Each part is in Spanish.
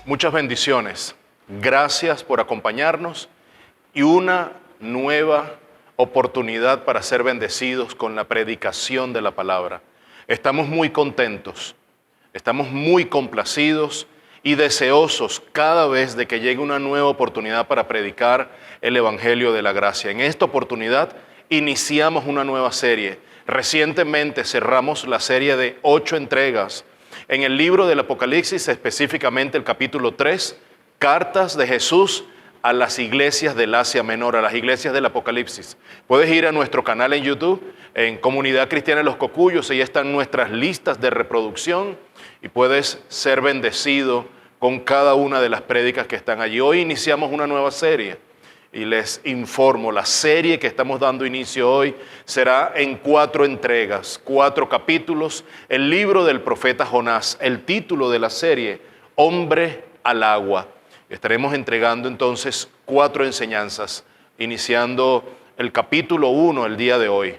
Muchas bendiciones. Gracias por acompañarnos y una nueva oportunidad para ser bendecidos con la predicación de la palabra. Estamos muy contentos, estamos muy complacidos y deseosos cada vez de que llegue una nueva oportunidad para predicar el Evangelio de la Gracia. En esta oportunidad iniciamos una nueva serie. Recientemente cerramos la serie de 8 entregas en el libro del Apocalipsis, específicamente el capítulo 3, cartas de Jesús a las iglesias del Asia Menor, a las iglesias del Apocalipsis. Puedes ir a nuestro canal en YouTube, en Comunidad Cristiana de los Cocuyos, ahí están nuestras listas de reproducción y puedes ser bendecido con cada una de las prédicas que están allí. Hoy iniciamos una nueva serie y les informo, la serie que estamos dando inicio hoy será en 4 entregas, 4 capítulos, el libro del profeta Jonás, el título de la serie, Hombre al agua. Estaremos entregando entonces 4 enseñanzas, iniciando el capítulo 1 el día de hoy.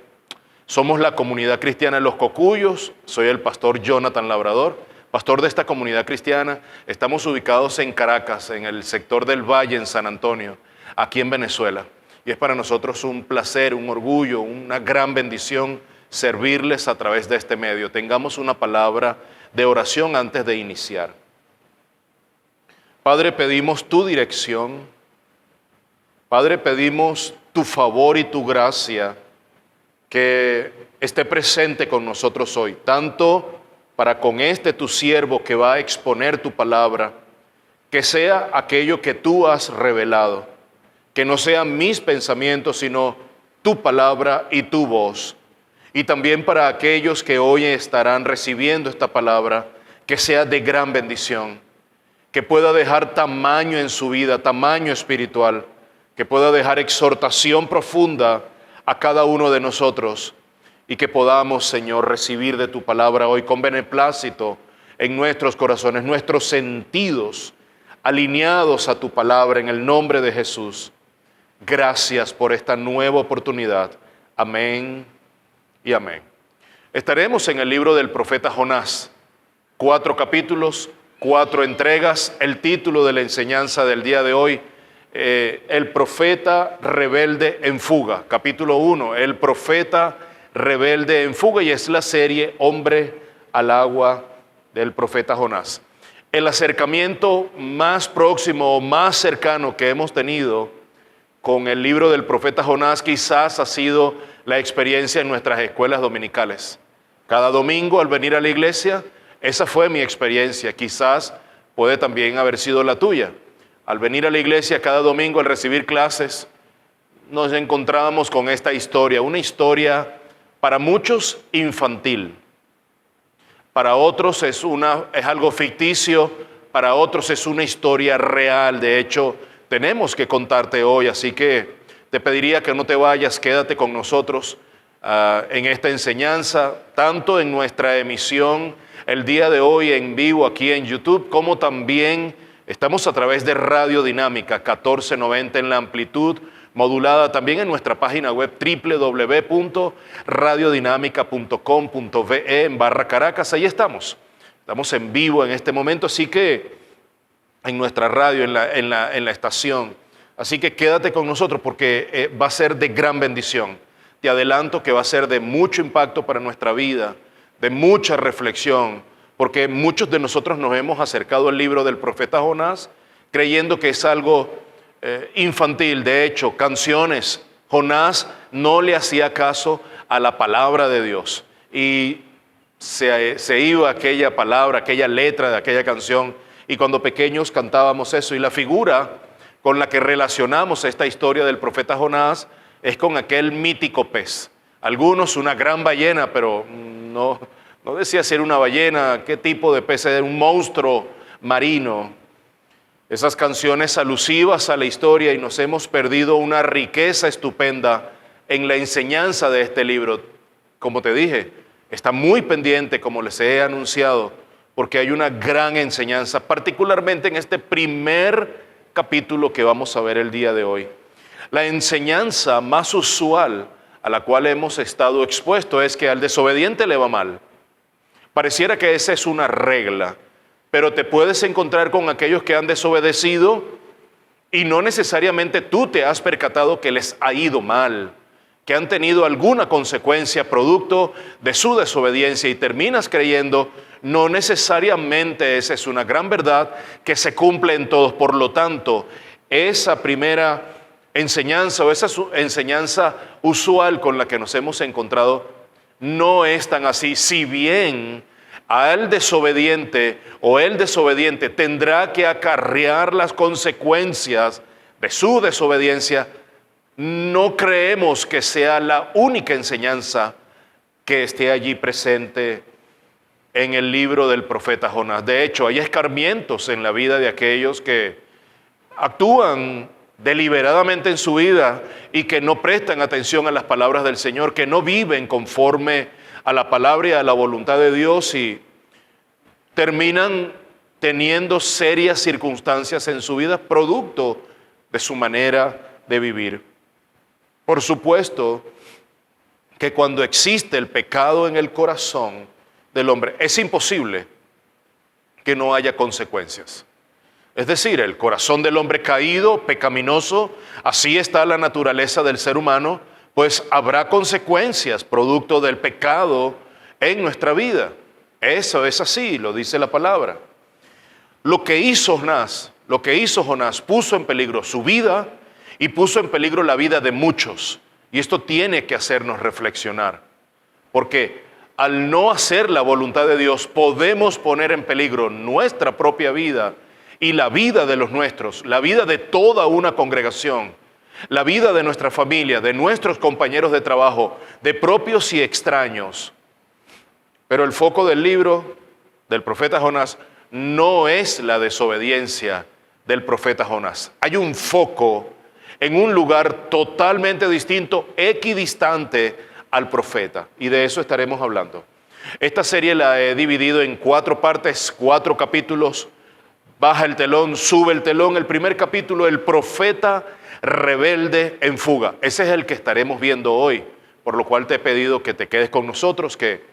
Somos la Comunidad Cristiana de los Cocuyos, soy el pastor Jonathan Labrador, pastor de esta comunidad cristiana. Estamos ubicados en Caracas, en el sector del Valle, en San Antonio, aquí en Venezuela. Y es para nosotros un placer, un orgullo, una gran bendición servirles a través de este medio. Tengamos una palabra de oración antes de iniciar. Padre, pedimos tu dirección. Padre, pedimos tu favor y tu gracia que esté presente con nosotros hoy, tanto para con tu siervo que va a exponer tu palabra, que sea aquello que tú has revelado, que no sean mis pensamientos, sino tu palabra y tu voz. Y también para aquellos que hoy estarán recibiendo esta palabra, que sea de gran bendición, que pueda dejar tamaño en su vida, tamaño espiritual, que pueda dejar exhortación profunda a cada uno de nosotros y que podamos, Señor, recibir de tu palabra hoy con beneplácito en nuestros corazones, nuestros sentidos alineados a tu palabra en el nombre de Jesús. Gracias por esta nueva oportunidad. Amén y amén. Estaremos en el libro del profeta Jonás, 4 capítulos, 4 entregas. El título de la enseñanza del día de hoy, el profeta rebelde en fuga. Capítulo 1, el profeta rebelde en fuga, y es la serie Hombre al agua del profeta Jonás. El acercamiento más próximo o más cercano que hemos tenido con el libro del profeta Jonás quizás ha sido la experiencia en nuestras escuelas dominicales. Cada domingo al venir a la iglesia, esa fue mi experiencia. Quizás puede también haber sido la tuya. Al venir a la iglesia cada domingo, al recibir clases, nos encontrábamos con esta historia. Una historia para muchos infantil. Para otros es algo ficticio, para otros es una historia real. De hecho, tenemos que contarte hoy, así que te pediría que no te vayas, quédate con nosotros en esta enseñanza, tanto en nuestra emisión el día de hoy en vivo aquí en YouTube, como también estamos a través de Radio Dinámica 1490 en la amplitud modulada, también en nuestra página web www.radiodinámica.com.ve/Caracas. Ahí estamos en vivo en este momento, así que en nuestra radio, en la estación. Así que quédate con nosotros porque va a ser de gran bendición. Te adelanto que va a ser de mucho impacto para nuestra vida, de mucha reflexión, porque muchos de nosotros nos hemos acercado al libro del profeta Jonás creyendo que es algo infantil. De hecho, canciones, Jonás no le hacía caso a la palabra de Dios y se iba aquella palabra, aquella letra de aquella canción. Y cuando pequeños cantábamos eso, y la figura con la que relacionamos esta historia del profeta Jonás es con aquel mítico pez. Algunos una gran ballena, pero no decía si era una ballena, qué tipo de pez era, un monstruo marino. Esas canciones alusivas a la historia, y nos hemos perdido una riqueza estupenda en la enseñanza de este libro. Como te dije, está muy pendiente, como les he anunciado, porque hay una gran enseñanza, particularmente en este primer capítulo que vamos a ver el día de hoy. La enseñanza más usual a la cual hemos estado expuestos es que al desobediente le va mal. Pareciera que esa es una regla, pero te puedes encontrar con aquellos que han desobedecido y no necesariamente tú te has percatado que les ha ido mal, que han tenido alguna consecuencia producto de su desobediencia y terminas creyendo, no necesariamente esa es una gran verdad que se cumple en todos. Por lo tanto, esa primera enseñanza o esa enseñanza usual con la que nos hemos encontrado no es tan así. Si bien al desobediente o el desobediente tendrá que acarrear las consecuencias de su desobediencia, no creemos que sea la única enseñanza que esté allí presente en el libro del profeta Jonás. De hecho, hay escarmientos en la vida de aquellos que actúan deliberadamente en su vida y que no prestan atención a las palabras del Señor, que no viven conforme a la palabra y a la voluntad de Dios y terminan teniendo serias circunstancias en su vida producto de su manera de vivir. Por supuesto que cuando existe el pecado en el corazón del hombre, es imposible que no haya consecuencias. Es decir, el corazón del hombre caído, pecaminoso, así está la naturaleza del ser humano, pues habrá consecuencias producto del pecado en nuestra vida. Eso es así, lo dice la palabra. Lo que hizo Jonás puso en peligro su vida y puso en peligro la vida de muchos. Y esto tiene que hacernos reflexionar, porque al no hacer la voluntad de Dios podemos poner en peligro nuestra propia vida y la vida de los nuestros, la vida de toda una congregación, la vida de nuestra familia, de nuestros compañeros de trabajo, de propios y extraños. Pero el foco del libro del profeta Jonás no es la desobediencia del profeta Jonás. Hay un foco en un lugar totalmente distinto, equidistante al profeta, y de eso estaremos hablando. Esta serie la he dividido en 4 partes, 4 capítulos. Baja el telón, sube el telón. El primer capítulo, el profeta rebelde en fuga. Ese es el que estaremos viendo hoy, por lo cual te he pedido que te quedes con nosotros, que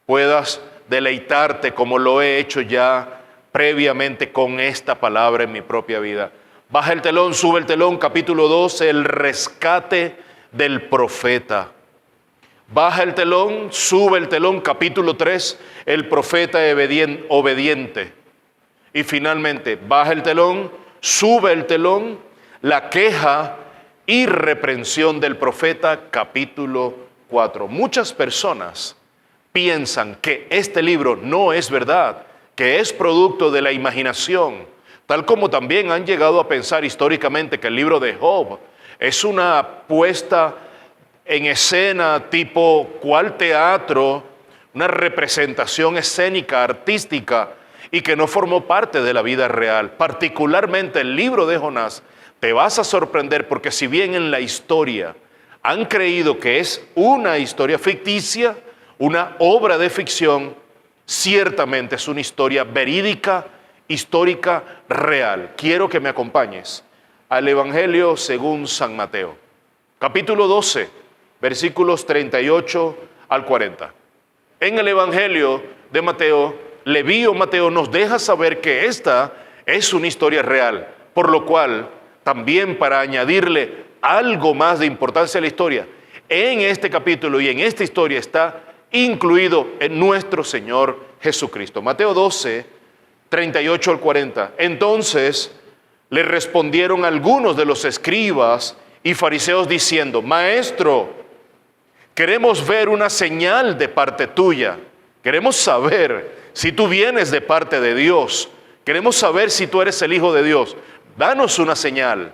puedas deleitarte como lo he hecho ya previamente con esta palabra en mi propia vida. Baja el telón, sube el telón, capítulo 2, el rescate del profeta. Baja el telón, sube el telón, capítulo 3, el profeta obediente. Y finalmente, baja el telón, sube el telón, la queja y reprensión del profeta, capítulo 4. Muchas personas piensan que este libro no es verdad, que es producto de la imaginación, tal como también han llegado a pensar históricamente que el libro de Job es una puesta en escena tipo cual teatro, una representación escénica, artística, y que no formó parte de la vida real. Particularmente el libro de Jonás, te vas a sorprender porque si bien en la historia han creído que es una historia ficticia, una obra de ficción, ciertamente es una historia verídica, histórica, real. Quiero que me acompañes al Evangelio según San Mateo, capítulo 12, versículos 38 al 40. En el Evangelio de Mateo, Leví o Mateo nos deja saber que esta es una historia real, por lo cual también para añadirle algo más de importancia a la historia, en este capítulo y en esta historia está incluido en nuestro Señor Jesucristo. Mateo 12, 38 al 40. Entonces le respondieron algunos de los escribas y fariseos diciendo: Maestro, queremos ver una señal de parte tuya. Queremos saber si tú vienes de parte de Dios. Queremos saber si tú eres el Hijo de Dios. Danos una señal.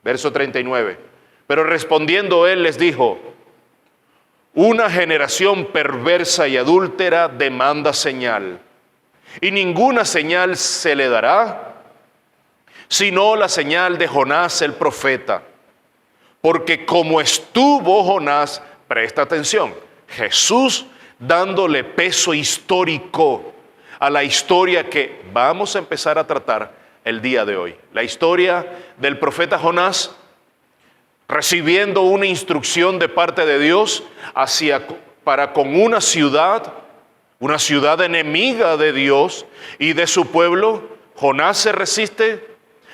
Verso 39. Pero respondiendo él les dijo: una generación perversa y adúltera demanda señal, y ninguna señal se le dará, sino la señal de Jonás el profeta. Porque como estuvo Jonás, presta atención, Jesús dándole peso histórico a la historia que vamos a empezar a tratar el día de hoy. La historia del profeta Jonás recibiendo una instrucción de parte de Dios para con una ciudad una ciudad enemiga de Dios y de su pueblo. Jonás se resiste,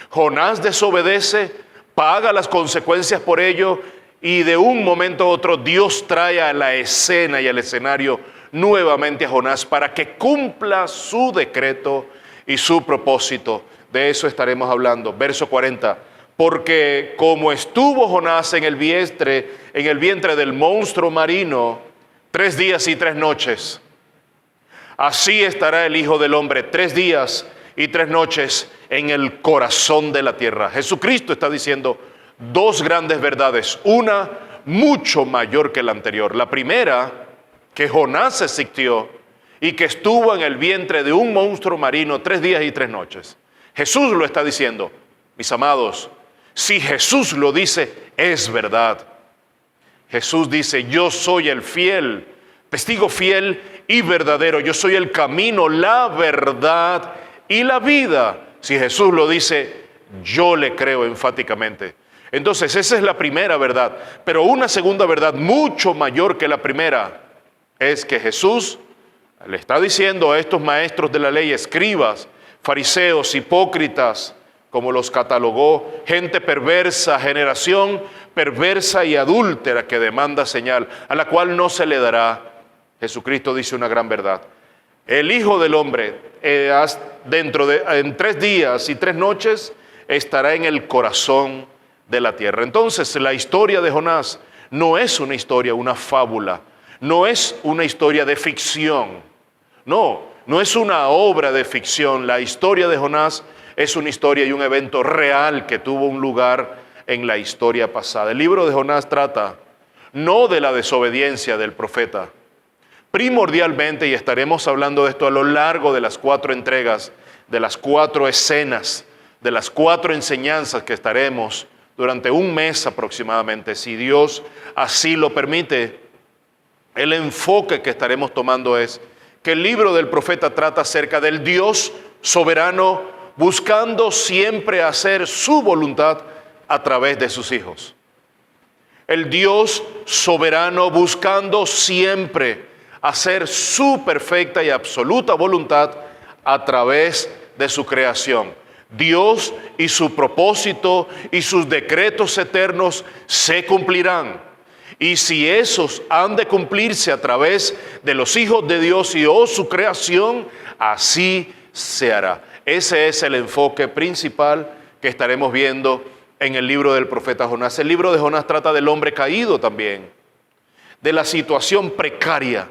Jonás desobedece, paga las consecuencias por ello, y de un momento a otro Dios trae a la escena y al escenario nuevamente a Jonás para que cumpla su decreto y su propósito. De eso estaremos hablando. Verso 40. Porque como estuvo Jonás en el vientre del monstruo marino 3 días y 3 noches, así estará el Hijo del Hombre 3 días y 3 noches en el corazón de la tierra. Jesucristo está diciendo 2 grandes verdades, una mucho mayor que la anterior. La primera, que Jonás existió y que estuvo en el vientre de un monstruo marino 3 días y 3 noches. Jesús lo está diciendo. Mis amados, si Jesús lo dice, es verdad. Jesús dice, yo soy el fiel, testigo fiel y verdadero. Yo soy el camino, la verdad y la vida. Si Jesús lo dice, yo le creo enfáticamente. Entonces, esa es la primera verdad. Pero una segunda verdad mucho mayor que la primera es que Jesús le está diciendo a estos maestros de la ley, escribas, fariseos, hipócritas, como los catalogó, gente perversa, generación perversa y adúltera que demanda señal, a la cual no se le dará. Jesucristo dice una gran verdad. El Hijo del Hombre, en 3 días y 3 noches, estará en el corazón de la tierra. Entonces, la historia de Jonás no es una historia, una fábula, no es una historia de ficción, no es una obra de ficción. La historia de Jonás es una historia y un evento real que tuvo un lugar en la historia pasada. El libro de Jonás trata no de la desobediencia del profeta, primordialmente, y estaremos hablando de esto a lo largo de las 4 entregas, de las 4 escenas, de las 4 enseñanzas que estaremos durante un mes aproximadamente, si Dios así lo permite. El enfoque que estaremos tomando es que el libro del profeta trata acerca del Dios soberano, buscando siempre hacer su voluntad a través de sus hijos. El Dios soberano buscando siempre hacer su perfecta y absoluta voluntad a través de su creación. Dios y su propósito y sus decretos eternos se cumplirán. Y si esos han de cumplirse a través de los hijos de Dios y su creación, así se hará. Ese es el enfoque principal que estaremos viendo en el libro del profeta Jonás. El libro de Jonás trata del hombre caído también, de la situación precaria,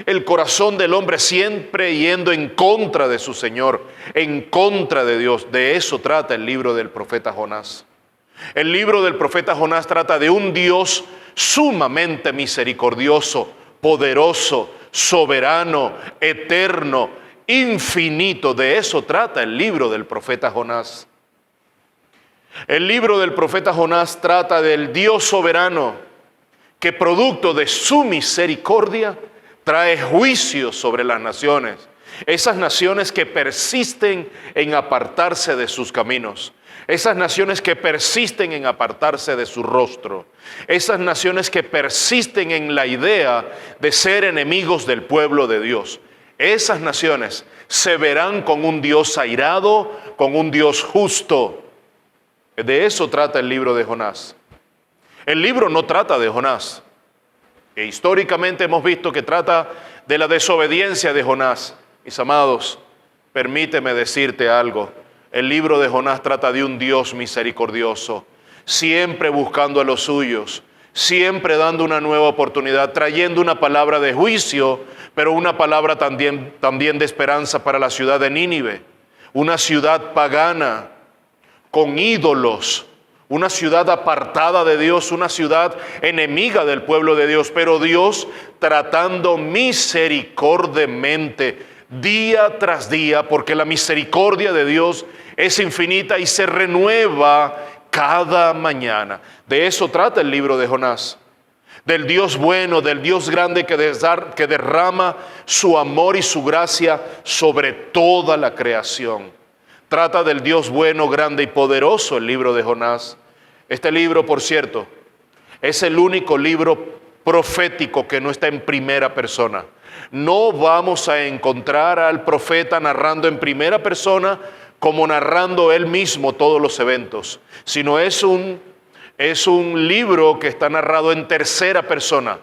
el corazón del hombre siempre yendo en contra de su Señor, en contra de Dios. De eso trata el libro del profeta Jonás. El libro del profeta Jonás trata de un Dios sumamente misericordioso, poderoso, soberano, eterno, infinito. De eso trata el libro del profeta Jonás. El libro del profeta Jonás trata del Dios soberano que, producto de su misericordia, trae juicio sobre las naciones. Esas naciones que persisten en apartarse de sus caminos. Esas naciones que persisten en apartarse de su rostro. Esas naciones que persisten en la idea de ser enemigos del pueblo de Dios. Esas naciones se verán con un Dios airado, con un Dios justo. De eso trata el libro de Jonás. El libro no trata de Jonás. E históricamente hemos visto que trata de la desobediencia de Jonás. Mis amados, permíteme decirte algo. El libro de Jonás trata de un Dios misericordioso, siempre buscando a los suyos, siempre dando una nueva oportunidad, trayendo una palabra de juicio, pero una palabra también de esperanza para la ciudad de Nínive, una ciudad pagana, con ídolos, una ciudad apartada de Dios, una ciudad enemiga del pueblo de Dios, pero Dios tratando misericordiamente día tras día, porque la misericordia de Dios es infinita y se renueva cada mañana. De eso trata el libro de Jonás, del Dios bueno, del Dios grande que derrama su amor y su gracia sobre toda la creación. Trata del Dios bueno, grande y poderoso el libro de Jonás. Este libro, por cierto, es el único libro profético que no está en primera persona. No vamos a encontrar al profeta narrando en primera persona como narrando él mismo todos los eventos, sino es un libro que está narrado en tercera persona.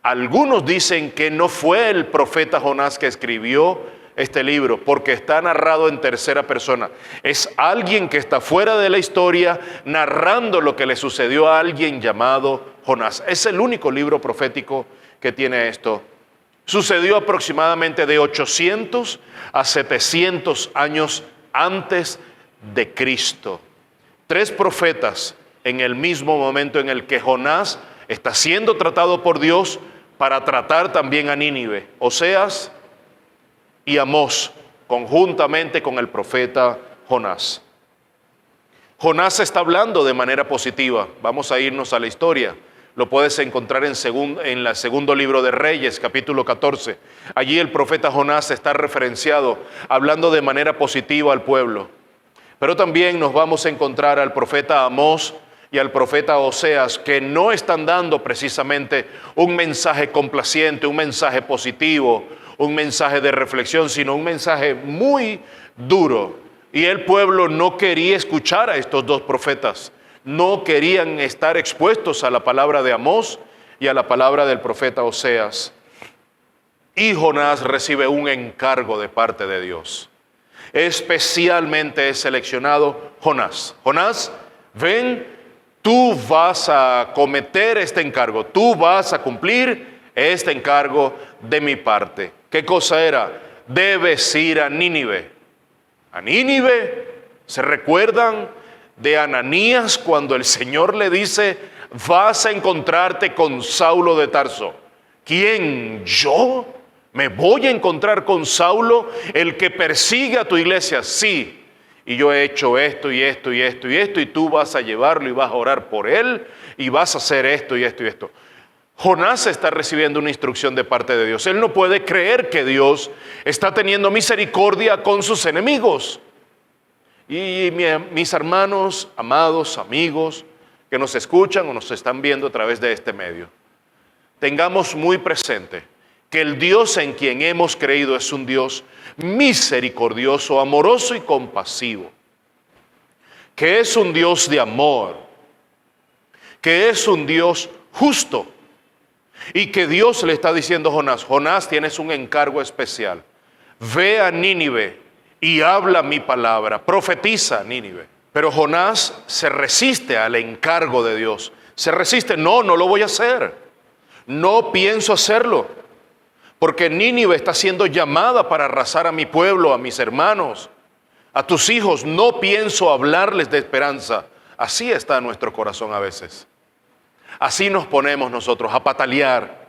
Algunos dicen que no fue el profeta Jonás que escribió este libro, porque está narrado en tercera persona. Es alguien que está fuera de la historia narrando lo que le sucedió a alguien llamado Jonás. Es el único libro profético que tiene esto. Sucedió aproximadamente de 800 a 700 años antes de Cristo. 3 profetas en el mismo momento en el que Jonás está siendo tratado por Dios para tratar también a Nínive, Oseas y Amós, conjuntamente con el profeta Jonás. Jonás está hablando de manera positiva. Vamos a irnos a la historia. Lo puedes encontrar en el segundo libro de Reyes, capítulo 14. Allí el profeta Jonás está referenciado, hablando de manera positiva al pueblo. Pero también nos vamos a encontrar al profeta Amós y al profeta Oseas, que no están dando precisamente un mensaje complaciente, un mensaje positivo, un mensaje de reflexión, sino un mensaje muy duro. Y el pueblo no quería escuchar a estos 2 profetas. No querían estar expuestos a la palabra de Amós y a la palabra del profeta Oseas. Y Jonás recibe un encargo de parte de Dios. Especialmente es seleccionado Jonás. Jonás, ven, tú vas a cometer este encargo, tú vas a cumplir este encargo de mi parte. ¿Qué cosa era? Debes ir a Nínive. A Nínive, ¿se recuerdan de Ananías cuando el Señor le dice, vas a encontrarte con Saulo de Tarso? ¿Quién? ¿Yo? ¿Me voy a encontrar con Saulo, el que persigue a tu iglesia? Sí, y yo he hecho esto y esto y esto y esto, y tú vas a llevarlo y vas a orar por él, y vas a hacer esto y esto y esto. Jonás está recibiendo una instrucción de parte de Dios. Él no puede creer que Dios está teniendo misericordia con sus enemigos. Y mis hermanos, amados, amigos, que nos escuchan o nos están viendo a través de este medio, tengamos muy presente que el Dios en quien hemos creído es un Dios misericordioso, amoroso y compasivo, que es un Dios de amor, que es un Dios justo, y que Dios le está diciendo a Jonás, Jonás, tienes un encargo especial, ve a Nínive y habla mi palabra, profetiza a Nínive. Pero Jonás se resiste al encargo de Dios, se resiste, no lo voy a hacer, no pienso hacerlo, porque Nínive está siendo llamada para arrasar a mi pueblo, a mis hermanos, a tus hijos, no pienso hablarles de esperanza. Así está nuestro corazón a veces. Así nos ponemos nosotros a patalear,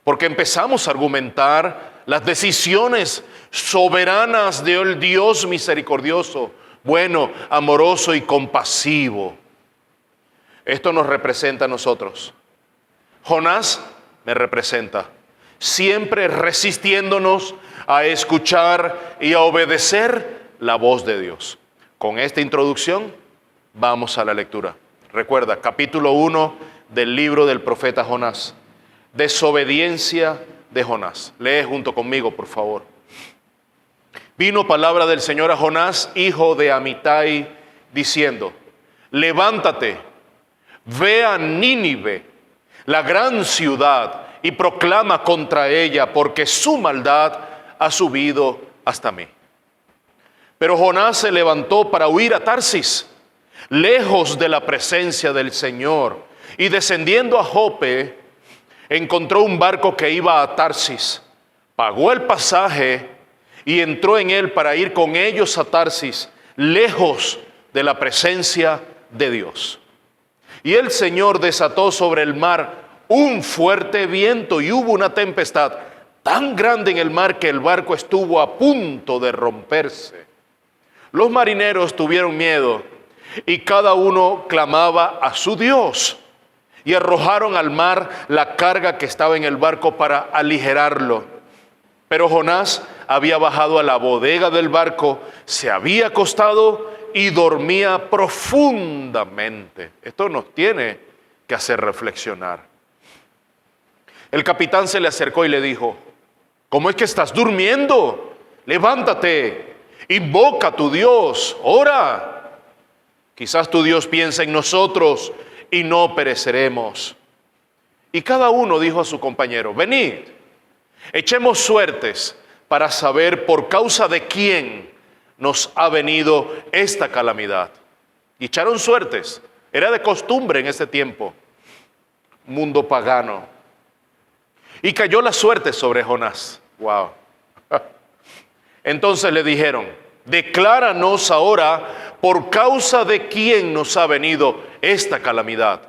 porque empezamos a argumentar las decisiones soberanas del Dios misericordioso, bueno, amoroso y compasivo. Esto nos representa a nosotros. Jonás me representa, siempre resistiéndonos a escuchar y a obedecer la voz de Dios. Con esta introducción, vamos a la lectura. Recuerda, capítulo 1 del libro del profeta Jonás. Desobediencia de Jonás. Lee junto conmigo, por favor. Vino palabra del Señor a Jonás, hijo de Amitai, diciendo, levántate, ve a Nínive, la gran ciudad, y proclama contra ella, porque su maldad ha subido hasta mí. Pero Jonás se levantó para huir a Tarsis, lejos de la presencia del Señor, y descendiendo a Jope, encontró un barco que iba a Tarsis, pagó el pasaje y entró en él para ir con ellos a Tarsis, lejos de la presencia de Dios. Y el Señor desató sobre el mar un fuerte viento y hubo una tempestad tan grande en el mar que el barco estuvo a punto de romperse. Los marineros tuvieron miedo y cada uno clamaba a su Dios. Y arrojaron al mar la carga que estaba en el barco para aligerarlo. Pero Jonás había bajado a la bodega del barco, se había acostado y dormía profundamente. Esto nos tiene que hacer reflexionar. El capitán se le acercó y le dijo, ¿Cómo es que estás durmiendo? Levántate, invoca a tu Dios, ora. Quizás tu Dios piensa en nosotros y no pereceremos. Y cada uno dijo a su compañero, venid, echemos suertes para saber por causa de quién nos ha venido esta calamidad. Y echaron suertes, era de costumbre en ese tiempo, mundo pagano. Y cayó la suerte sobre Jonás. Wow. Entonces le dijeron, decláranos ahora por causa de quién nos ha venido esta calamidad.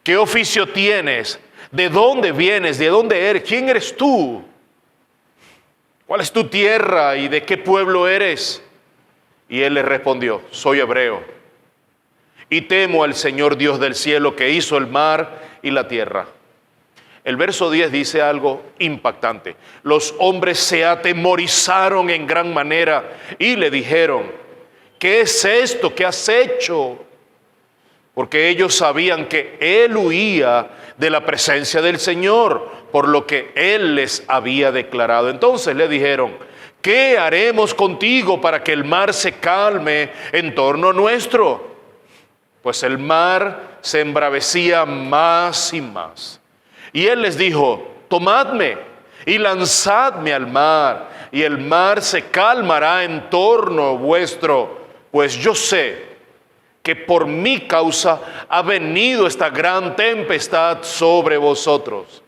¿Qué oficio tienes? ¿De dónde vienes? ¿De dónde eres? ¿Quién eres tú? ¿Cuál es tu tierra y de qué pueblo eres? Y él le respondió, soy hebreo y temo al Señor Dios del cielo que hizo el mar y la tierra. El verso 10 dice algo impactante. Los hombres se atemorizaron en gran manera y le dijeron, ¿qué es esto que has hecho? Porque ellos sabían que él huía de la presencia del Señor, por lo que él les había declarado. Entonces le dijeron, ¿qué haremos contigo para que el mar se calme en torno nuestro? Pues el mar se embravecía más y más. Y él les dijo, tomadme y lanzadme al mar, y el mar se calmará en torno vuestro, pues yo sé que por mi causa ha venido esta gran tempestad sobre vosotros.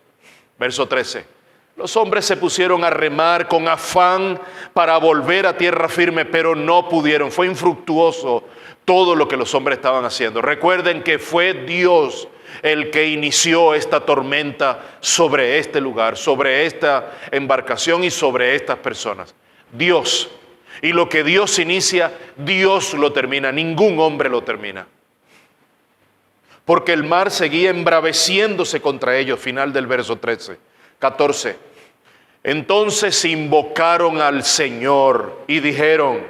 Verso 13. Los hombres se pusieron a remar con afán para volver a tierra firme, pero no pudieron. Fue infructuoso todo lo que los hombres estaban haciendo. Recuerden que fue Dios el que inició esta tormenta sobre este lugar, sobre esta embarcación y sobre estas personas. Dios. Y lo que Dios inicia, Dios lo termina. Ningún hombre lo termina. Porque el mar seguía embraveciéndose contra ellos. Final del verso 14. Entonces invocaron al Señor y dijeron,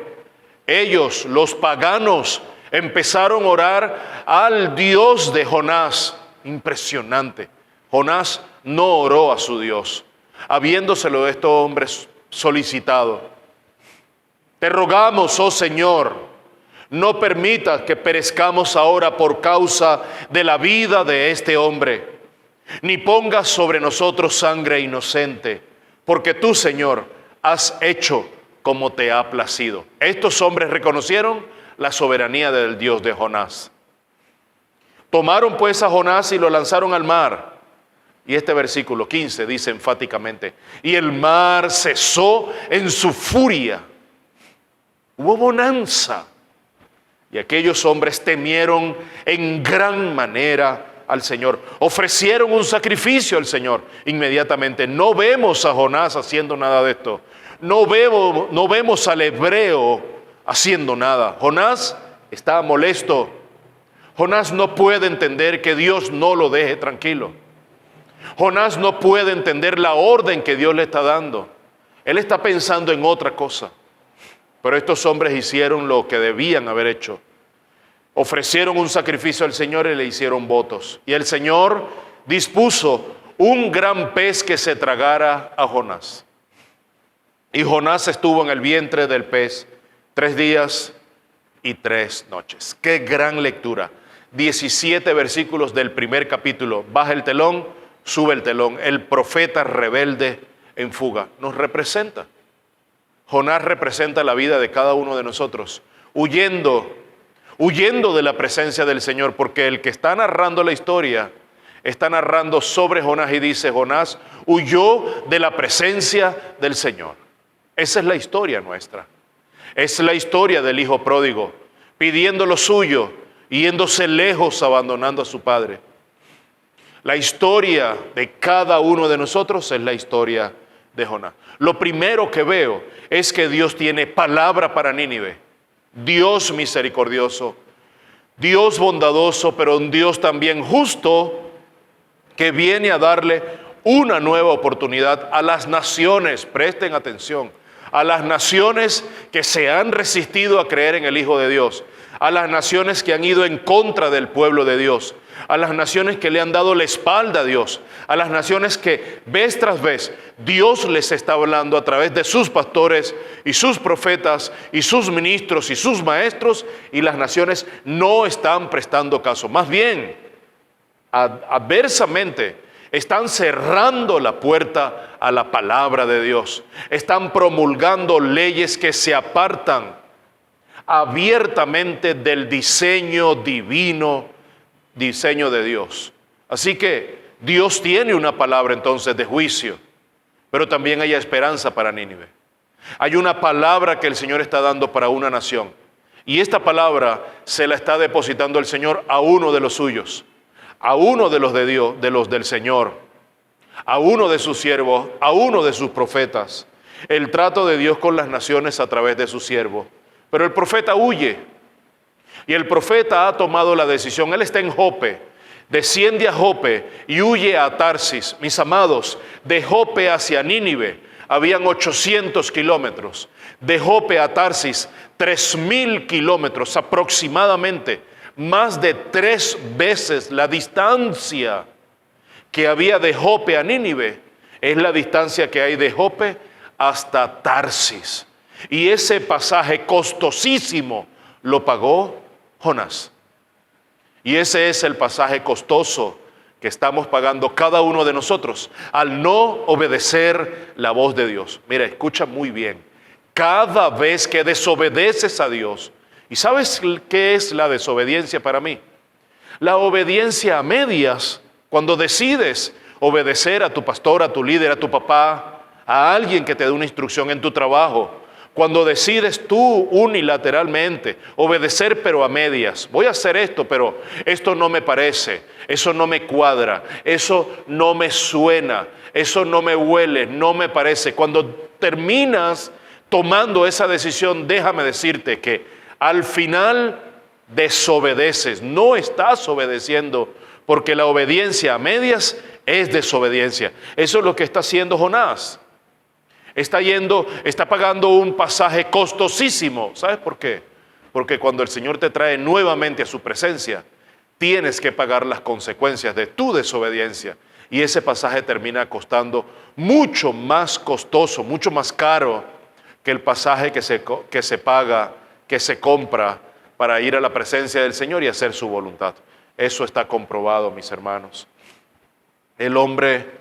ellos, los paganos, empezaron a orar al Dios de Jonás. Impresionante. Jonás no oró a su Dios, habiéndoselo de estos hombres solicitado. Te rogamos, oh Señor, no permitas que perezcamos ahora por causa de la vida de este hombre, ni pongas sobre nosotros sangre inocente, porque tú, Señor, has hecho como te ha placido. Estos hombres reconocieron la soberanía del Dios de Jonás. Tomaron pues a Jonás y lo lanzaron al mar. Y este versículo 15 dice enfáticamente, y el mar cesó en su furia. Hubo bonanza. Y aquellos hombres temieron en gran manera al Señor. Ofrecieron un sacrificio al Señor. Inmediatamente no vemos a Jonás haciendo nada de esto. No vemos al hebreo haciendo nada. Jonás está molesto. Jonás no puede entender que Dios no lo deje tranquilo. Jonás no puede entender la orden que Dios le está dando. Él está pensando en otra cosa. Pero estos hombres hicieron lo que debían haber hecho. Ofrecieron un sacrificio al Señor y le hicieron votos. Y el Señor dispuso un gran pez que se tragara a Jonás. Y Jonás estuvo en el vientre del pez 3 días y 3 noches. ¡Qué gran lectura! 17 versículos del primer capítulo. Baja el telón, sube el telón. El profeta rebelde en fuga. Nos representa. Jonás representa la vida de cada uno de nosotros. Huyendo de la presencia del Señor. Porque el que está narrando la historia está narrando sobre Jonás y dice, Jonás huyó de la presencia del Señor. Esa es la historia nuestra. Es la historia del hijo pródigo, pidiendo lo suyo, yéndose lejos, abandonando a su padre. La historia de cada uno de nosotros es la historia de Jonás. Lo primero que veo es que Dios tiene palabra para Nínive. Dios misericordioso, Dios bondadoso, pero un Dios también justo que viene a darle una nueva oportunidad a las naciones. Presten atención. a las naciones que se han resistido a creer en el Hijo de Dios, a las naciones que han ido en contra del pueblo de Dios, a las naciones que le han dado la espalda a Dios, a las naciones que vez tras vez Dios les está hablando a través de sus pastores y sus profetas y sus ministros y sus maestros, y las naciones no están prestando caso. Más bien, adversamente, están cerrando la puerta a la palabra de Dios. Están promulgando leyes que se apartan abiertamente del diseño divino, diseño de Dios. Así que Dios tiene una palabra entonces de juicio, pero también hay esperanza para Nínive. Hay una palabra que el Señor está dando para una nación, y esta palabra se la está depositando el Señor a uno de los suyos, a uno de los de Dios, de los del Señor, a uno de sus siervos, a uno de sus profetas. El trato de Dios con las naciones a través de sus siervos. Pero el profeta huye, y el profeta ha tomado la decisión. Él está en Jope, desciende a Jope y huye a Tarsis. Mis amados, de Jope hacia Nínive habían 800 kilómetros, de Jope a Tarsis 3,000 kilómetros aproximadamente, más de 3 veces la distancia que había de Jope a Nínive, es la distancia que hay de Jope hasta Tarsis. Y ese pasaje costosísimo lo pagó Jonás. Y ese es el pasaje costoso que estamos pagando cada uno de nosotros al no obedecer la voz de Dios. Mira, escucha muy bien. Cada vez que desobedeces a Dios, ¿y sabes qué es la desobediencia para mí? La obediencia a medias, cuando decides obedecer a tu pastor, a tu líder, a tu papá, a alguien que te dé una instrucción en tu trabajo. Cuando decides tú unilateralmente obedecer pero a medias, voy a hacer esto, pero esto no me parece, eso no me cuadra, eso no me suena, eso no me huele, no me parece. Cuando terminas tomando esa decisión, déjame decirte que al final desobedeces, no estás obedeciendo, porque la obediencia a medias es desobediencia. Eso es lo que está haciendo Jonás. Está pagando un pasaje costosísimo. ¿Sabes por qué? Porque cuando el Señor te trae nuevamente a su presencia, tienes que pagar las consecuencias de tu desobediencia. Y ese pasaje termina costando mucho más costoso, mucho más caro que el pasaje que se paga, que se compra para ir a la presencia del Señor y hacer su voluntad. Eso está comprobado, mis hermanos. El hombre...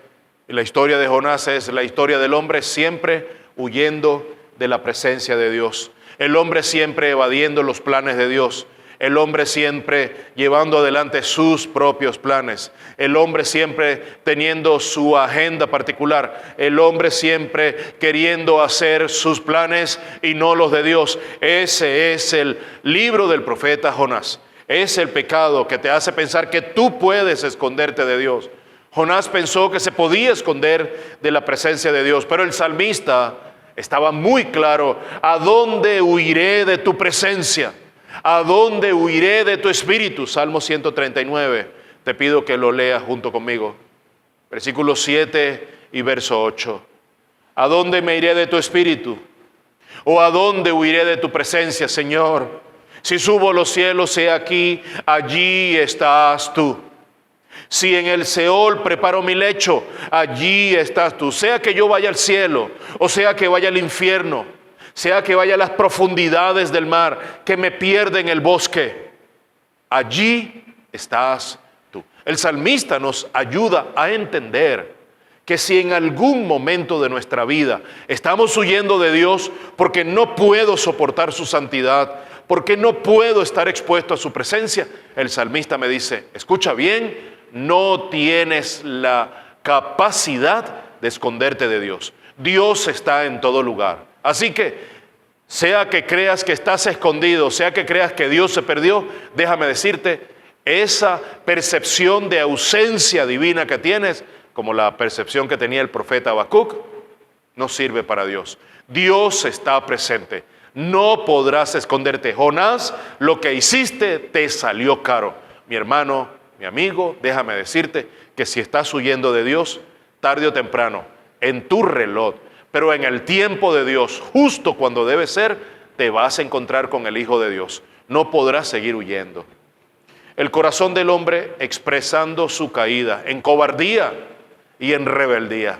La historia de Jonás es la historia del hombre siempre huyendo de la presencia de Dios. El hombre siempre evadiendo los planes de Dios. El hombre siempre llevando adelante sus propios planes. El hombre siempre teniendo su agenda particular. El hombre siempre queriendo hacer sus planes y no los de Dios. Ese es el libro del profeta Jonás. Es el pecado que te hace pensar que tú puedes esconderte de Dios. Jonás pensó que se podía esconder de la presencia de Dios, pero el salmista estaba muy claro: ¿a dónde huiré de tu presencia? ¿A dónde huiré de tu espíritu? Salmo 139, te pido que lo leas junto conmigo. Versículo 7 y verso 8. ¿A dónde me iré de tu espíritu? ¿O a dónde huiré de tu presencia, Señor? Si subo a los cielos, he aquí, allí estás tú. Si en el Seol preparo mi lecho, allí estás tú. Sea que yo vaya al cielo, o sea que vaya al infierno, sea que vaya a las profundidades del mar, que me pierda en el bosque, allí estás tú. El salmista nos ayuda a entender que si en algún momento de nuestra vida estamos huyendo de Dios porque no puedo soportar su santidad, porque no puedo estar expuesto a su presencia, el salmista me dice: escucha bien, no tienes la capacidad de esconderte de Dios. Dios está en todo lugar. Así que, sea que creas que estás escondido, sea que creas que Dios se perdió, déjame decirte, esa percepción de ausencia divina que tienes, como la percepción que tenía el profeta Habacuc, no sirve para Dios. Dios está presente. No podrás esconderte. Jonás, lo que hiciste te salió caro. Mi hermano, mi amigo, déjame decirte que si estás huyendo de Dios, tarde o temprano, en tu reloj Pero en el tiempo de Dios, justo cuando debe ser, te vas a encontrar con el Hijo de Dios. No podrás seguir huyendo. El corazón del hombre expresando su caída en cobardía y en rebeldía.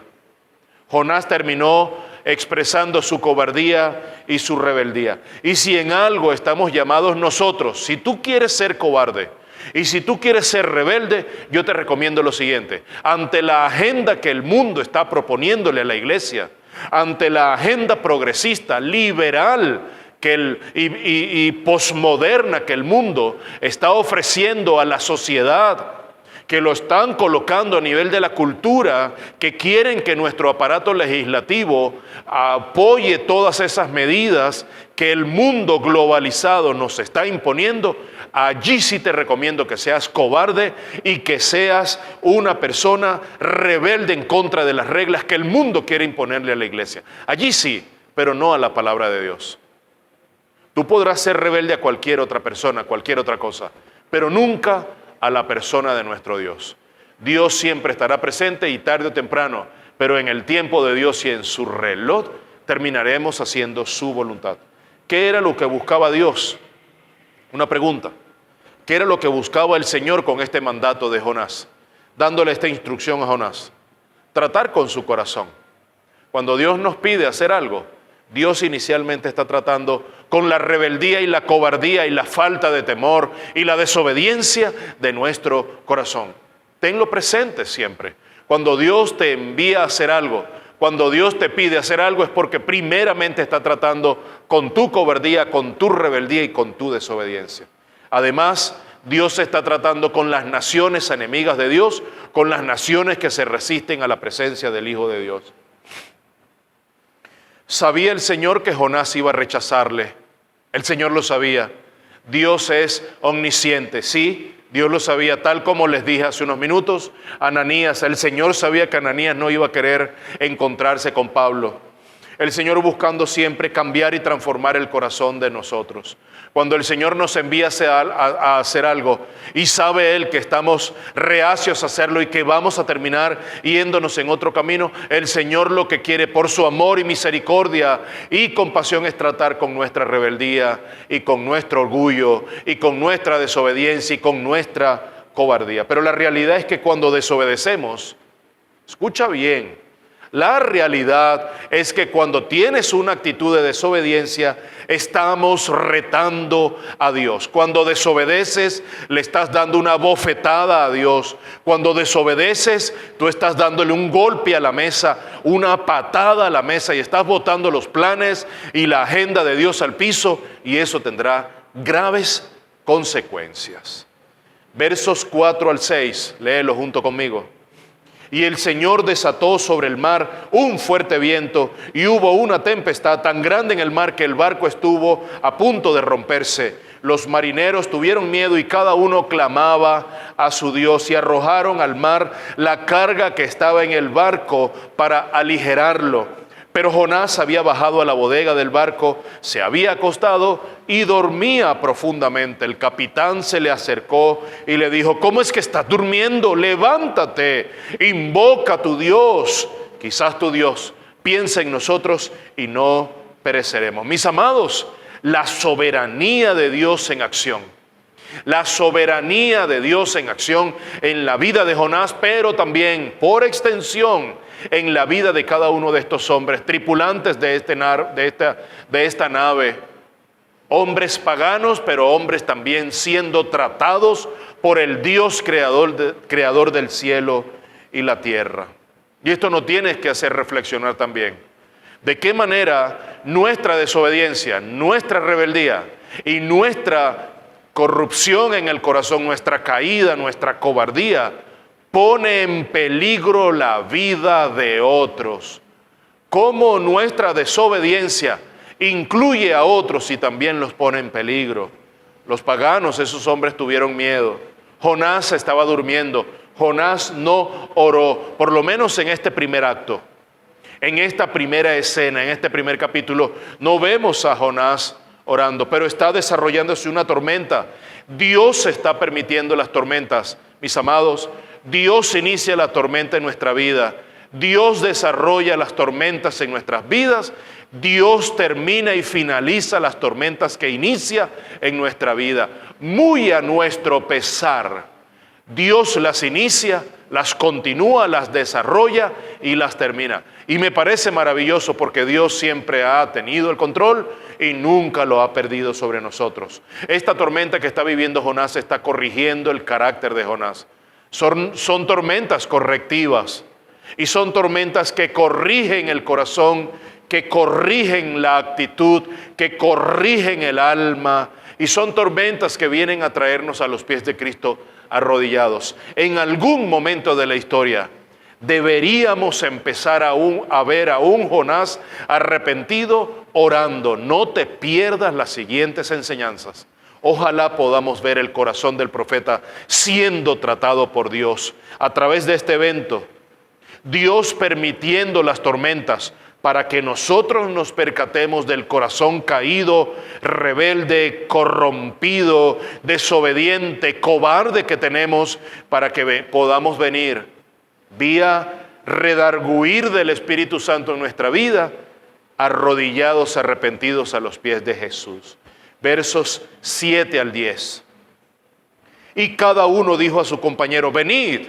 Jonás terminó expresando su cobardía y su rebeldía. Y si en algo estamos llamados nosotros, si tú quieres ser cobarde y si tú quieres ser rebelde, yo te recomiendo lo siguiente. Ante la agenda que el mundo está proponiéndole a la iglesia, ante la agenda progresista, liberal y posmoderna que el mundo está ofreciendo a la sociedad, que lo están colocando a nivel de la cultura, que quieren que nuestro aparato legislativo apoye todas esas medidas que el mundo globalizado nos está imponiendo, allí sí te recomiendo que seas cobarde y que seas una persona rebelde en contra de las reglas que el mundo quiere imponerle a la iglesia. Allí sí, pero no a la palabra de Dios. Tú podrás ser rebelde a cualquier otra persona, cualquier otra cosa, pero nunca a la persona de nuestro Dios. Dios siempre estará presente y tarde o temprano, pero en el tiempo de Dios y en su reloj terminaremos haciendo su voluntad. ¿Qué era lo que buscaba Dios? Una pregunta. ¿Qué era lo que buscaba el Señor con este mandato de Jonás? Dándole esta instrucción a Jonás. Tratar con su corazón. Cuando Dios nos pide hacer algo, Dios inicialmente está tratando con la rebeldía y la cobardía y la falta de temor y la desobediencia de nuestro corazón. Tenlo presente siempre. Cuando Dios te envía a hacer algo, cuando Dios te pide hacer algo, es porque primeramente está tratando con tu cobardía, con tu rebeldía y con tu desobediencia. Además, Dios está tratando con las naciones enemigas de Dios, con las naciones que se resisten a la presencia del Hijo de Dios. Sabía el Señor que Jonás iba a rechazarle. El Señor lo sabía. Dios es omnisciente, sí, Dios lo sabía, tal como les dije hace unos minutos. Ananías, el Señor sabía que Ananías no iba a querer encontrarse con Pablo. El Señor buscando siempre cambiar y transformar el corazón de nosotros. Cuando el Señor nos envía a hacer algo y sabe Él que estamos reacios a hacerlo y que vamos a terminar yéndonos en otro camino, el Señor lo que quiere por su amor y misericordia y compasión es tratar con nuestra rebeldía y con nuestro orgullo y con nuestra desobediencia y con nuestra cobardía. Pero la realidad es que cuando desobedecemos, escucha bien, la realidad es que cuando tienes una actitud de desobediencia, estamos retando a Dios. Cuando desobedeces, le estás dando una bofetada a Dios. Cuando desobedeces, tú estás dándole un golpe a la mesa, una patada a la mesa y estás botando los planes y la agenda de Dios al piso, y eso tendrá graves consecuencias. Versos 4 al 6, léelo junto conmigo. Y el Señor desató sobre el mar un fuerte viento y hubo una tempestad tan grande en el mar que el barco estuvo a punto de romperse. Los marineros tuvieron miedo y cada uno clamaba a su Dios y arrojaron al mar la carga que estaba en el barco para aligerarlo. Pero Jonás había bajado a la bodega del barco, se había acostado y dormía profundamente. El capitán se le acercó y le dijo: ¿cómo es que estás durmiendo? Levántate, invoca a tu Dios. Quizás tu Dios piensa en nosotros y no pereceremos. Mis amados, la soberanía de Dios en acción. La soberanía de Dios en acción en la vida de Jonás, pero también por extensión en la vida de cada uno de estos hombres, tripulantes de esta nave, hombres paganos, pero hombres también siendo tratados por el Dios creador del cielo y la tierra. Y esto nos tiene que hacer reflexionar también. ¿De qué manera nuestra desobediencia, nuestra rebeldía y nuestra corrupción en el corazón, nuestra caída, nuestra cobardía, pone en peligro la vida de otros? Cómo nuestra desobediencia incluye a otros y también los pone en peligro. Los paganos, esos hombres, tuvieron miedo. Jonás estaba durmiendo. Jonás no oró, por lo menos en este primer acto. En esta primera escena, en este primer capítulo, no vemos a Jonás orando, pero está desarrollándose una tormenta. Dios está permitiendo las tormentas. Mis amados, Dios inicia la tormenta en nuestra vida Dios desarrolla las tormentas en nuestras vidas. Dios termina y finaliza las tormentas que inicia en nuestra vida. Muy a nuestro pesar, Dios las inicia, las continúa, las desarrolla y las termina. Y me parece maravilloso porque Dios siempre ha tenido el control y nunca lo ha perdido sobre nosotros. Esta tormenta que está viviendo Jonás está corrigiendo el carácter de Jonás. Son tormentas correctivas y son tormentas que corrigen el corazón, que corrigen la actitud, que corrigen el alma, y son tormentas que vienen a traernos a los pies de Cristo arrodillados. En algún momento de la historia deberíamos empezar a ver a un Jonás arrepentido orando. No te pierdas las siguientes enseñanzas. Ojalá podamos ver el corazón del profeta siendo tratado por Dios a través de este evento. Dios permitiendo las tormentas para que nosotros nos percatemos del corazón caído, rebelde, corrompido, desobediente, cobarde que tenemos, para que podamos venir vía redarguir del Espíritu Santo en nuestra vida, arrodillados, arrepentidos a los pies de Jesús. Versos 7 al 10. Y cada uno dijo a su compañero: venid,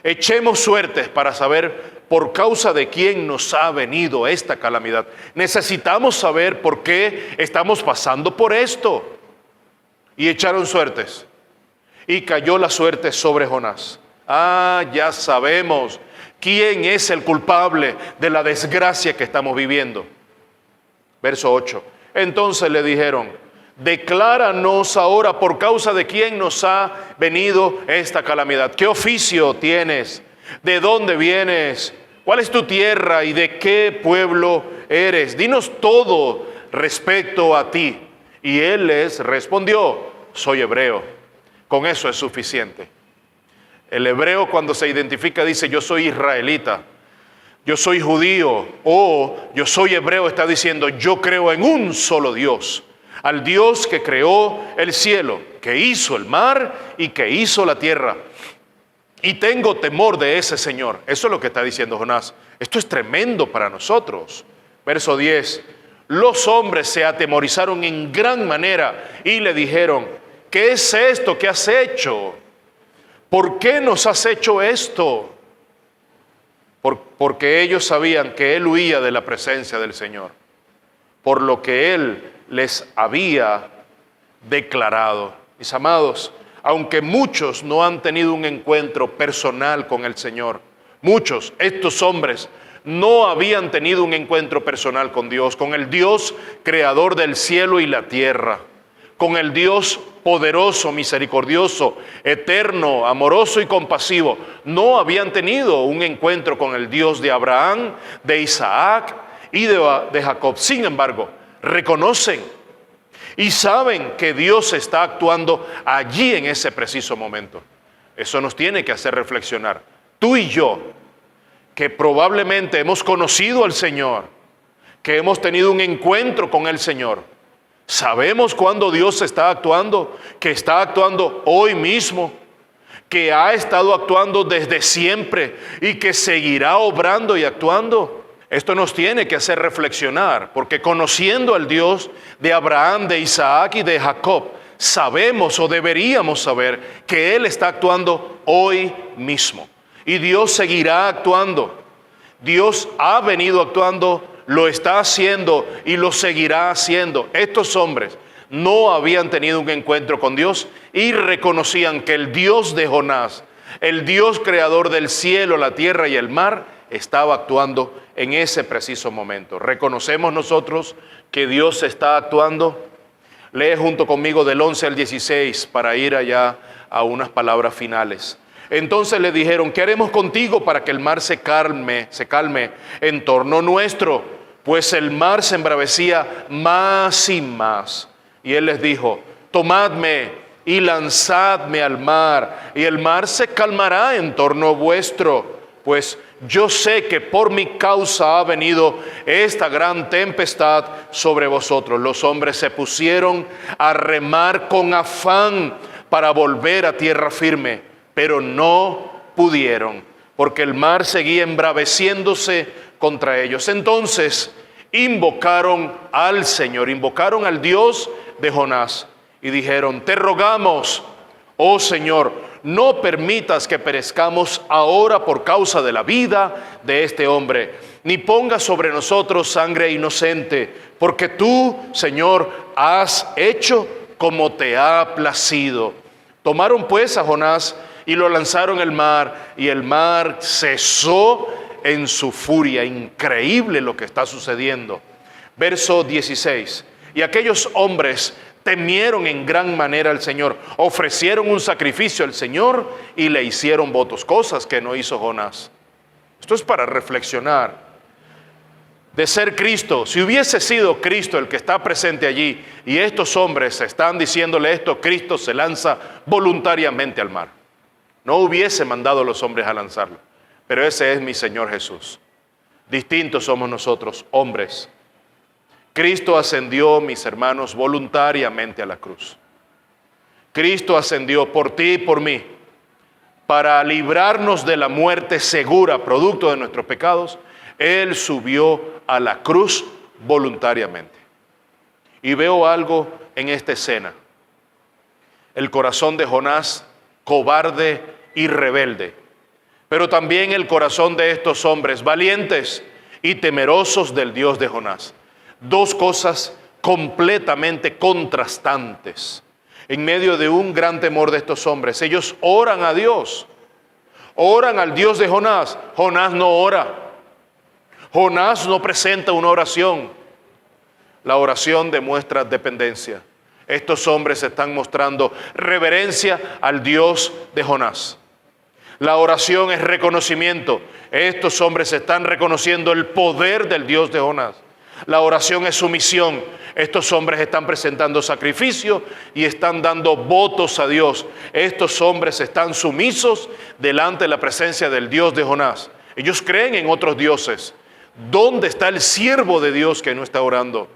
echemos suertes para saber por causa de quién nos ha venido esta calamidad. Necesitamos saber por qué estamos pasando por esto. Y echaron suertes. Y cayó la suerte sobre Jonás. Ya sabemos quién es el culpable de la desgracia que estamos viviendo. Verso 8. Entonces le dijeron: decláranos ahora por causa de quién nos ha venido esta calamidad. ¿Qué oficio tienes? ¿De dónde vienes? ¿Cuál es tu tierra y de qué pueblo eres? Dinos todo respecto a ti. Y él les respondió: soy hebreo. Con eso es suficiente. El hebreo, cuando se identifica, dice: yo soy israelita, yo soy judío, o yo soy hebreo. Está diciendo: yo creo en un solo Dios, al Dios que creó el cielo, que hizo el mar y que hizo la tierra. Y tengo temor de ese Señor. Eso es lo que está diciendo Jonás. Esto es tremendo para nosotros. Verso 10. Los hombres se atemorizaron en gran manera y le dijeron: ¿qué es esto que has hecho? ¿Por qué nos has hecho esto? Porque ellos sabían que él huía de la presencia del Señor, por lo que él les había declarado. Mis amados, aunque muchos no han tenido un encuentro personal con el Señor, muchos, estos hombres, no habían tenido un encuentro personal con Dios, con el Dios creador del cielo y la tierra, con el Dios poderoso, misericordioso, eterno, amoroso y compasivo. No habían tenido un encuentro con el Dios de Abraham, de Isaac y de Jacob. Sin embargo, reconocen y saben que Dios está actuando allí en ese preciso momento. Eso nos tiene que hacer reflexionar. Tú y yo, que probablemente hemos conocido al Señor, que hemos tenido un encuentro con el Señor, sabemos cuándo Dios está actuando, que está actuando hoy mismo, que ha estado actuando desde siempre y que seguirá obrando y actuando. Esto nos tiene que hacer reflexionar, porque conociendo al Dios de Abraham, de Isaac y de Jacob, sabemos o deberíamos saber que Él está actuando hoy mismo. Y Dios seguirá actuando. Dios ha venido actuando, lo está haciendo y lo seguirá haciendo. Estos hombres no habían tenido un encuentro con Dios y reconocían que el Dios de Jonás, el Dios creador del cielo, la tierra y el mar, estaba actuando en ese preciso momento. ¿Reconocemos nosotros que Dios está actuando? Lee junto conmigo del 11 al 16 para ir allá a unas palabras finales. Entonces le dijeron: ¿qué haremos contigo para que el mar se calme en torno nuestro? Pues el mar se embravecía más y más. Y él les dijo: tomadme y lanzadme al mar, y el mar se calmará en torno vuestro. Pues yo sé que por mi causa ha venido esta gran tempestad sobre vosotros. Los hombres se pusieron a remar con afán para volver a tierra firme, pero no pudieron, porque el mar seguía embraveciéndose contra ellos. Entonces invocaron al Señor, invocaron al Dios de Jonás y dijeron: te rogamos, oh Señor, no permitas que perezcamos ahora por causa de la vida de este hombre, ni pongas sobre nosotros sangre inocente, porque tú, Señor, has hecho como te ha placido. Tomaron pues a Jonás y lo lanzaron al mar, y el mar cesó en su furia. Increíble lo que está sucediendo. Verso 16. Y aquellos hombres temieron en gran manera al Señor, ofrecieron un sacrificio al Señor y le hicieron votos, cosas que no hizo Jonás. Esto es para reflexionar. De ser Cristo, si hubiese sido Cristo el que está presente allí y estos hombres están diciéndole esto, Cristo se lanza voluntariamente al mar. No hubiese mandado a los hombres a lanzarlo, pero ese es mi Señor Jesús. Distintos somos nosotros, hombres. Cristo ascendió, mis hermanos, voluntariamente a la cruz. Cristo ascendió por ti y por mí, para librarnos de la muerte segura, producto de nuestros pecados. Él subió a la cruz voluntariamente. Y veo algo en esta escena. El corazón de Jonás, cobarde y rebelde, pero también el corazón de estos hombres valientes y temerosos del Dios de Jonás. Dos cosas completamente contrastantes. En medio de un gran temor de estos hombres, ellos oran a Dios, oran al Dios de Jonás. Jonás no ora. Jonás no presenta una oración. La oración demuestra dependencia. Estos hombres están mostrando reverencia al Dios de Jonás. La oración es reconocimiento. Estos hombres están reconociendo el poder del Dios de Jonás. La oración es sumisión. Estos hombres están presentando sacrificio y están dando votos a Dios. Estos hombres están sumisos delante de la presencia del Dios de Jonás. Ellos creen en otros dioses. ¿Dónde está el siervo de Dios que no está orando,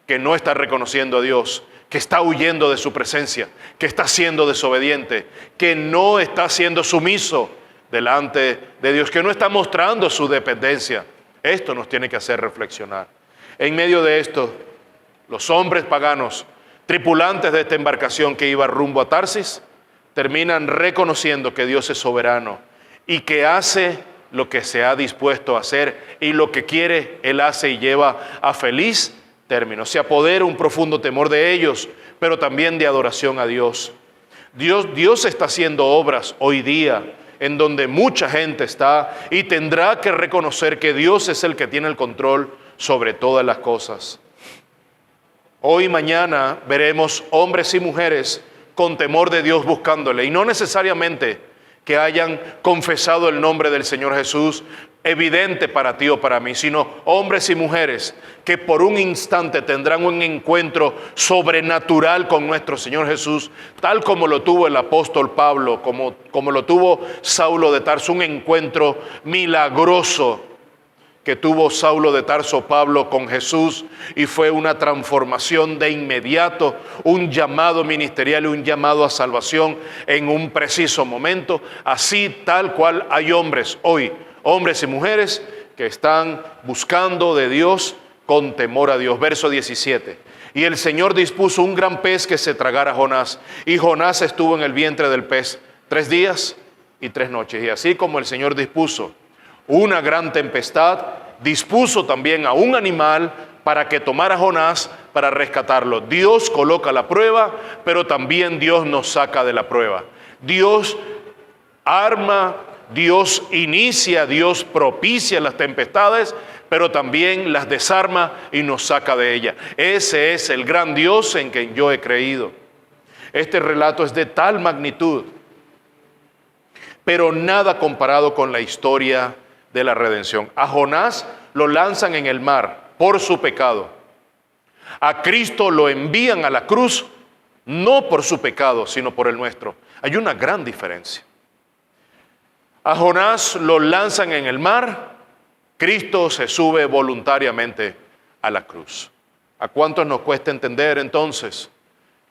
que no está reconociendo a Dios, que está huyendo de su presencia, que está siendo desobediente, que no está siendo sumiso delante de Dios, que no está mostrando su dependencia? Esto nos tiene que hacer reflexionar. En medio de esto, los hombres paganos, tripulantes de esta embarcación que iba rumbo a Tarsis, terminan reconociendo que Dios es soberano y que hace lo que se ha dispuesto a hacer, y lo que quiere, Él hace y lleva a feliz término. Se apodera un profundo temor de ellos, pero también de adoración a Dios. Dios está haciendo obras hoy día en donde mucha gente está y tendrá que reconocer que Dios es el que tiene el control sobre todas las cosas. Hoy y mañana veremos hombres y mujeres con temor de Dios buscándole, y no necesariamente que hayan confesado el nombre del Señor Jesús, evidente para ti o para mí, sino hombres y mujeres que por un instante tendrán un encuentro sobrenatural con nuestro Señor Jesús, tal como lo tuvo el apóstol Pablo, como lo tuvo Saulo de Tarso, un encuentro milagroso que tuvo Saulo de Tarso, Pablo, con Jesús, y fue una transformación de inmediato, un llamado ministerial y un llamado a salvación en un preciso momento. Así, tal cual, hay hombres hoy, hombres y mujeres que están buscando de Dios con temor a Dios. Verso 17. Y el Señor dispuso un gran pez que se tragara a Jonás, y Jonás estuvo en el vientre del pez 3 días y 3 noches. Y así como el Señor dispuso una gran tempestad, dispuso también a un animal para que tomara a Jonás para rescatarlo. Dios coloca la prueba, pero también Dios nos saca de la prueba. Dios arma, Dios inicia, Dios propicia las tempestades, pero también las desarma y nos saca de ellas. Ese es el gran Dios en quien yo he creído. Este relato es de tal magnitud, pero nada comparado con la historia de la redención. A Jonás lo lanzan en el mar por su pecado. A Cristo lo envían a la cruz, no por su pecado, sino por el nuestro. Hay una gran diferencia. A Jonás lo lanzan en el mar, Cristo se sube voluntariamente a la cruz. ¿A cuántos nos cuesta entender entonces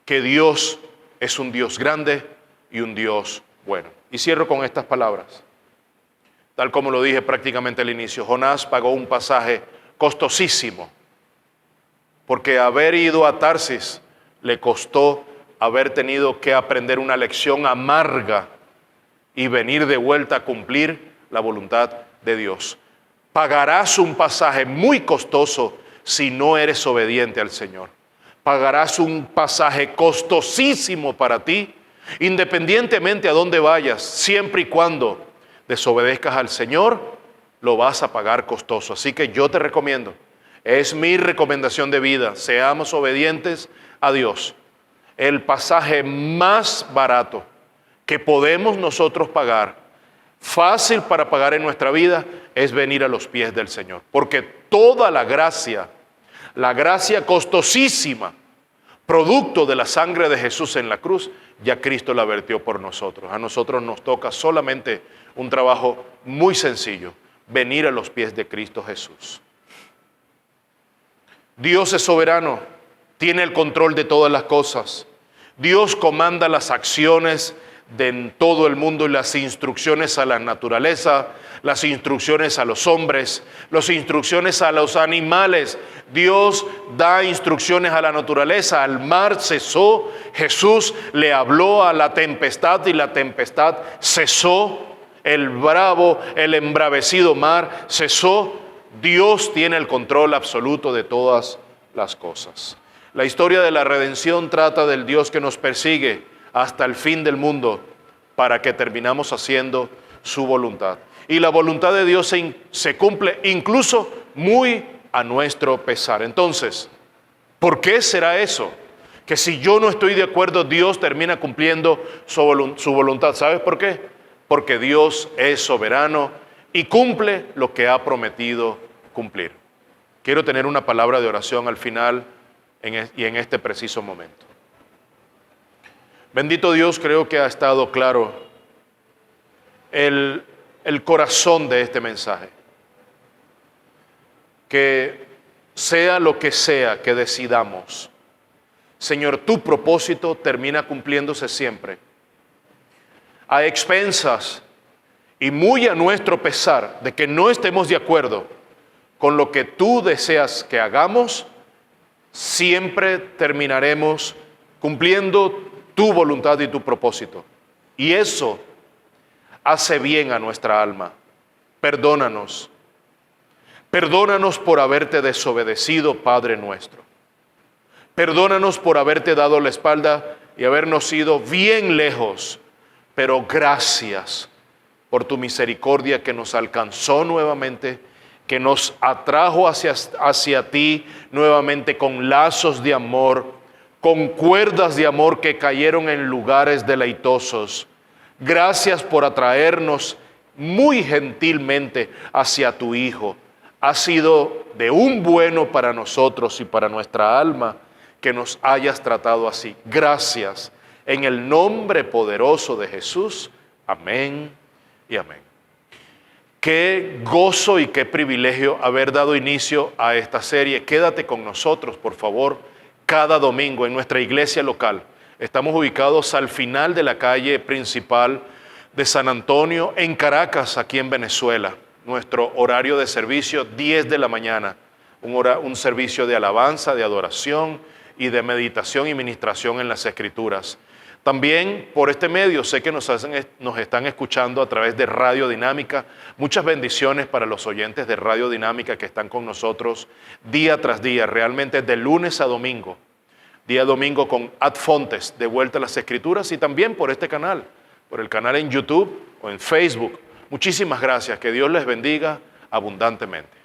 que Dios es un Dios grande y un Dios bueno? Y cierro con estas palabras. Tal como lo dije prácticamente al inicio, Jonás pagó un pasaje costosísimo, porque haber ido a Tarsis le costó haber tenido que aprender una lección amarga y venir de vuelta a cumplir la voluntad de Dios. Pagarás un pasaje muy costoso si no eres obediente al Señor. Pagarás un pasaje costosísimo para ti, independientemente a dónde vayas, siempre y cuando desobedezcas al Señor, lo vas a pagar costoso. Así que yo te recomiendo, es mi recomendación de vida, seamos obedientes a Dios. El pasaje más barato que podemos nosotros pagar, fácil para pagar en nuestra vida, es venir a los pies del Señor. Porque toda la gracia costosísima, producto de la sangre de Jesús en la cruz, ya Cristo la vertió por nosotros. A nosotros nos toca solamente un trabajo muy sencillo, venir a los pies de Cristo Jesús. Dios es soberano, tiene el control de todas las cosas. Dios comanda las acciones de todo el mundo y las instrucciones a la naturaleza, las instrucciones a los hombres, las instrucciones a los animales. Dios da instrucciones a la naturaleza, al mar cesó, Jesús le habló a la tempestad y la tempestad cesó, el bravo, el embravecido mar cesó. Dios tiene el control absoluto de todas las cosas. La historia de la redención trata del Dios que nos persigue hasta el fin del mundo para que terminamos haciendo su voluntad. Y la voluntad de Dios se cumple incluso muy a nuestro pesar. Entonces, ¿por qué será eso? Que si yo no estoy de acuerdo, Dios termina cumpliendo su voluntad. ¿Sabes por qué? Porque Dios es soberano y cumple lo que ha prometido cumplir. Quiero tener una palabra de oración al final y en este preciso momento. Bendito Dios, creo que ha estado claro el corazón de este mensaje. Que sea lo que sea que decidamos, Señor, tu propósito termina cumpliéndose siempre. A expensas y muy a nuestro pesar de que no estemos de acuerdo con lo que tú deseas que hagamos, siempre terminaremos cumpliendo tu voluntad y tu propósito. Y eso hace bien a nuestra alma. Perdónanos. Perdónanos por haberte desobedecido, Padre nuestro. Perdónanos por haberte dado la espalda y habernos ido bien lejos. Pero gracias por tu misericordia que nos alcanzó nuevamente, que nos atrajo hacia ti nuevamente con lazos de amor, con cuerdas de amor que cayeron en lugares deleitosos. Gracias por atraernos muy gentilmente hacia tu Hijo. Ha sido de un bueno para nosotros y para nuestra alma que nos hayas tratado así. Gracias. En el nombre poderoso de Jesús. Amén y amén. Qué gozo y qué privilegio haber dado inicio a esta serie. Quédate con nosotros, por favor, cada domingo en nuestra iglesia local. Estamos ubicados al final de la calle principal de San Antonio, en Caracas, aquí en Venezuela. Nuestro horario de servicio, 10 de la mañana. Un servicio de alabanza, de adoración y de meditación y ministración en las Escrituras. También por este medio sé que nos están escuchando a través de Radio Dinámica. Muchas bendiciones para los oyentes de Radio Dinámica que están con nosotros día tras día, realmente de lunes a domingo. Día domingo con Ad Fontes, de vuelta a las Escrituras, y también por este canal, por el canal en YouTube o en Facebook. Muchísimas gracias, que Dios les bendiga abundantemente.